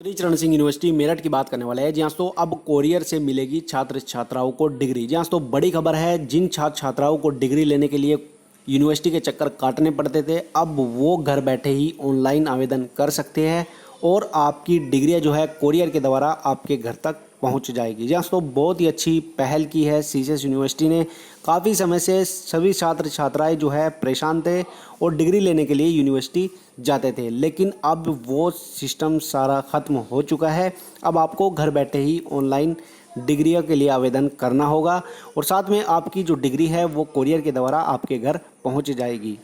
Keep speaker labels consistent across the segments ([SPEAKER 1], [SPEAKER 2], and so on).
[SPEAKER 1] श्री चरण सिंह यूनिवर्सिटी मेरठ की बात करने वाले हैं। जी हाँ, तो अब कोरियर से मिलेगी छात्र छात्राओं को डिग्री। जी हाँ, तो बड़ी खबर है। जिन छात्र छात्राओं को डिग्री लेने के लिए यूनिवर्सिटी के चक्कर काटने पड़ते थे, अब वो घर बैठे ही ऑनलाइन आवेदन कर सकते हैं और आपकी डिग्रियां जो है कोरियर के द्वारा आपके घर तक पहुंच जाएगी। जी हाँ, तो बहुत ही अच्छी पहल की है सीसीएस यूनिवर्सिटी ने। काफ़ी समय से सभी छात्र छात्राएं जो है परेशान थे और डिग्री लेने के लिए यूनिवर्सिटी जाते थे, लेकिन अब वो सिस्टम सारा ख़त्म हो चुका है। अब आपको घर बैठे ही ऑनलाइन डिग्रियों के लिए आवेदन करना होगा और साथ में आपकी जो डिग्री है वो कोरियर के द्वारा आपके घर पहुंच जाएगी।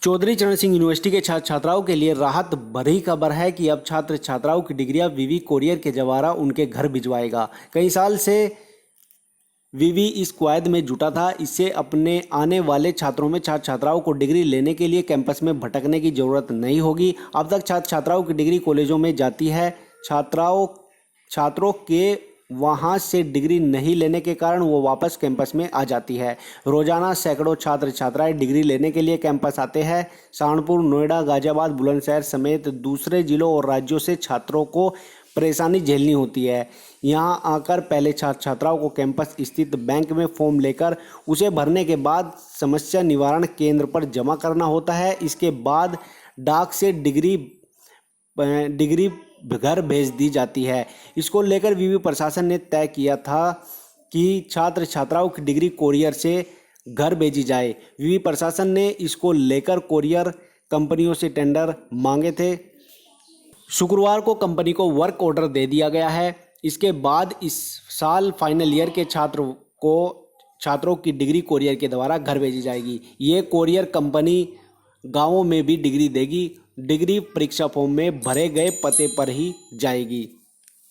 [SPEAKER 1] चौधरी चरण सिंह यूनिवर्सिटी के छात्र छात्राओं के लिए राहत भरी खबर है कि अब छात्र छात्राओं की डिग्रियां विवी कोरियर के द्वारा उनके घर भिजवाएगा। कई साल से विवी इस कवायद में जुटा था। इससे अपने आने वाले छात्रों में छात्र छात्राओं को डिग्री लेने के लिए कैंपस में भटकने की जरूरत नहीं होगी। अब तक छात्र छात्राओं की डिग्री कॉलेजों में जाती है। छात्रों के वहां से डिग्री नहीं लेने के कारण वो वापस कैंपस में आ जाती है। रोजाना सैकड़ों छात्र छात्राएं डिग्री लेने के लिए कैंपस आते हैं। सहारनपुर, नोएडा, गाजियाबाद, बुलंदशहर समेत दूसरे जिलों और राज्यों से छात्रों को परेशानी झेलनी होती है। यहां आकर पहले छात्र छात्राओं को कैंपस स्थित बैंक में फॉर्म लेकर उसे भरने के बाद समस्या निवारण केंद्र पर जमा करना होता है। इसके बाद डाक से डिग्री घर भेज दी जाती है। इसको लेकर विवि प्रशासन ने तय किया था कि छात्र छात्राओं की डिग्री कोरियर से घर भेजी जाए। विवि प्रशासन ने इसको लेकर कोरियर कंपनियों से टेंडर मांगे थे। शुक्रवार को कंपनी को वर्क ऑर्डर दे दिया गया है। इसके बाद इस साल फाइनल ईयर के छात्रों की डिग्री कोरियर के द्वारा घर भेजी जाएगी। ये कोरियर कंपनी गांवों में भी डिग्री देगी। डिग्री परीक्षा फॉर्म में भरे गए पते पर ही जाएगी।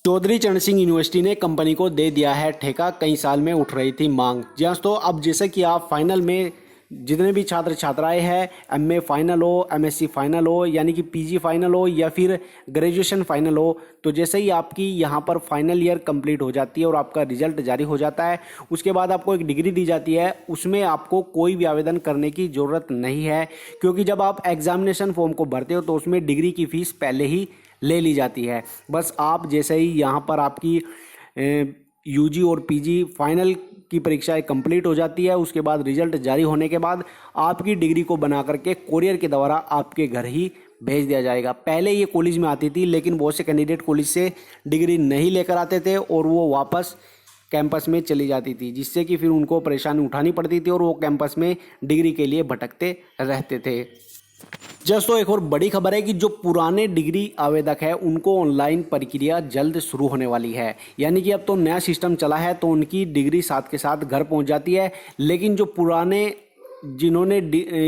[SPEAKER 1] चौधरी चरण सिंह यूनिवर्सिटी ने कंपनी को दे दिया है ठेका। कई साल में उठ रही थी मांग। जी हाँ, तो अब जैसे कि आप फाइनल में जितने भी छात्र छात्राएं हैं, एमए फाइनल हो, एमएससी फाइनल हो, यानी कि पीजी फाइनल हो या फिर ग्रेजुएशन फाइनल हो, तो जैसे ही आपकी यहाँ पर फाइनल ईयर कंप्लीट हो जाती है और आपका रिजल्ट जारी हो जाता है, उसके बाद आपको एक डिग्री दी जाती है। उसमें आपको कोई भी आवेदन करने की ज़रूरत नहीं है, क्योंकि जब आप एग्जामिनेशन फॉर्म को भरते हो तो उसमें डिग्री की फ़ीस पहले ही ले ली जाती है। बस आप जैसे ही यहाँ पर आपकी यूजी और पीजी फाइनल की परीक्षाएं कंप्लीट हो जाती है, उसके बाद रिजल्ट जारी होने के बाद आपकी डिग्री को बना करके कोरियर के द्वारा आपके घर ही भेज दिया जाएगा। पहले ये कॉलेज में आती थी, लेकिन बहुत से कैंडिडेट कॉलेज से डिग्री नहीं लेकर आते थे और वो वापस कैंपस में चली जाती थी, जिससे कि फिर उनको परेशानी उठानी पड़ती थी और वो कैंपस में डिग्री के लिए भटकते रहते थे। तो एक और बड़ी खबर है कि जो पुराने डिग्री आवेदक है उनको ऑनलाइन प्रक्रिया जल्द शुरू होने वाली है। यानी कि अब तो नया सिस्टम चला है, तो उनकी डिग्री साथ के साथ घर पहुंच जाती है। लेकिन जो पुराने जिन्होंने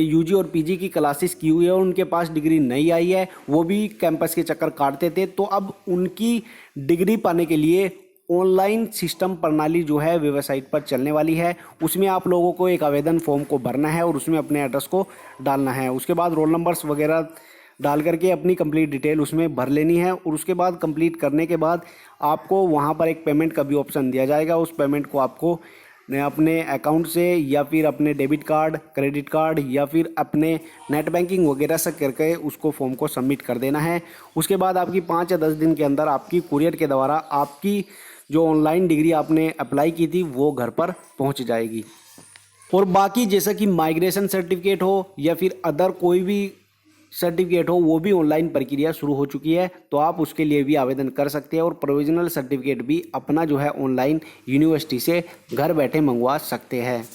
[SPEAKER 1] यूजी और पीजी की क्लासेस की हुई है और उनके पास डिग्री नहीं आई है, वो भी कैंपस के चक्कर काटते थे, तो अब उनकी डिग्री पाने के लिए ऑनलाइन सिस्टम प्रणाली जो है वेबसाइट पर चलने वाली है। उसमें आप लोगों को एक आवेदन फॉर्म को भरना है और उसमें अपने एड्रेस को डालना है। उसके बाद रोल नंबर्स वगैरह डाल करके अपनी कंप्लीट डिटेल उसमें भर लेनी है और उसके बाद कंप्लीट करने के बाद आपको वहां पर एक पेमेंट का भी ऑप्शन दिया जाएगा। उस पेमेंट को आपको अपने अकाउंट से या फिर अपने डेबिट कार्ड, क्रेडिट कार्ड या फिर अपने नेट बैंकिंग वगैरह से करके उसको फॉर्म को सबमिट कर देना है। उसके बाद आपकी 5 या 10 दिन के अंदर आपकी कुरियर के द्वारा आपकी जो ऑनलाइन डिग्री आपने अप्लाई की थी वो घर पर पहुंच जाएगी। और बाकी जैसा कि माइग्रेशन सर्टिफिकेट हो या फिर अदर कोई भी सर्टिफिकेट हो, वो भी ऑनलाइन प्रक्रिया शुरू हो चुकी है, तो आप उसके लिए भी आवेदन कर सकते हैं और प्रोविजनल सर्टिफिकेट भी अपना जो है ऑनलाइन यूनिवर्सिटी से घर बैठे मंगवा सकते हैं।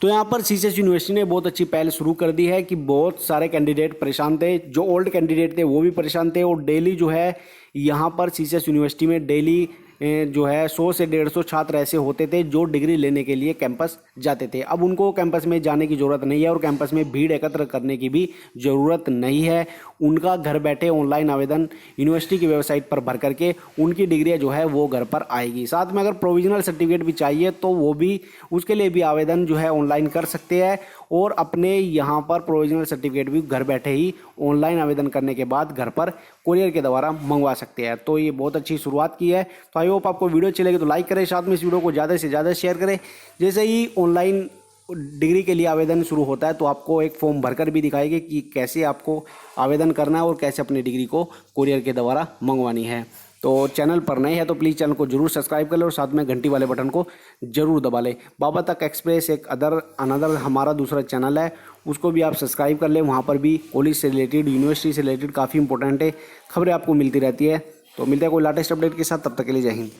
[SPEAKER 1] तो यहाँ पर सीसीएस यूनिवर्सिटी ने बहुत अच्छी पहल शुरू कर दी है कि बहुत सारे कैंडिडेट परेशान थे। जो ओल्ड कैंडिडेट थे वो भी परेशान थे और डेली जो है यहाँ पर सीसीएस यूनिवर्सिटी में डेली जो है 100 से 150 छात्र ऐसे होते थे जो डिग्री लेने के लिए कैंपस जाते थे। अब उनको कैंपस में जाने की ज़रूरत नहीं है और कैंपस में भीड़ एकत्र करने की भी ज़रूरत नहीं है। उनका घर बैठे ऑनलाइन आवेदन यूनिवर्सिटी की वेबसाइट पर भर करके उनकी डिग्रियाँ जो है वो घर पर आएगी। साथ में अगर प्रोविजनल सर्टिफिकेट भी चाहिए तो वो भी उसके लिए भी आवेदन जो है ऑनलाइन कर सकते हैं और अपने यहाँ पर प्रोविजनल सर्टिफिकेट भी घर बैठे ही ऑनलाइन आवेदन करने के बाद घर पर कोरियर के द्वारा मंगवा सकते हैं। तो ये बहुत अच्छी शुरुआत की है। तो आई होप आपको वीडियो अच्छी लगी तो लाइक करें, साथ में इस वीडियो को ज़्यादा से ज़्यादा शेयर करें। जैसे ही ऑनलाइन डिग्री के लिए आवेदन शुरू होता है तो आपको एक फॉर्म भरकर भी दिखाएगी कि कैसे आपको आवेदन करना है और कैसे अपनी डिग्री को कुरियर के द्वारा मंगवानी है। तो चैनल पर नए हैं तो प्लीज़ चैनल को जरूर सब्सक्राइब कर लें और साथ में घंटी वाले बटन को जरूर दबा लें। बाबा तक एक्सप्रेस एक अनदर हमारा दूसरा चैनल है, उसको भी आप सब्सक्राइब कर लें। वहाँ पर भी कॉलेज से रिलेटेड, यूनिवर्सिटी से रिलेटेड काफ़ी इंपॉर्टेंट है खबरें आपको मिलती रहती है। तो मिलते हैं कोई लेटेस्ट अपडेट के साथ, तब तक के लिए जय हिंद।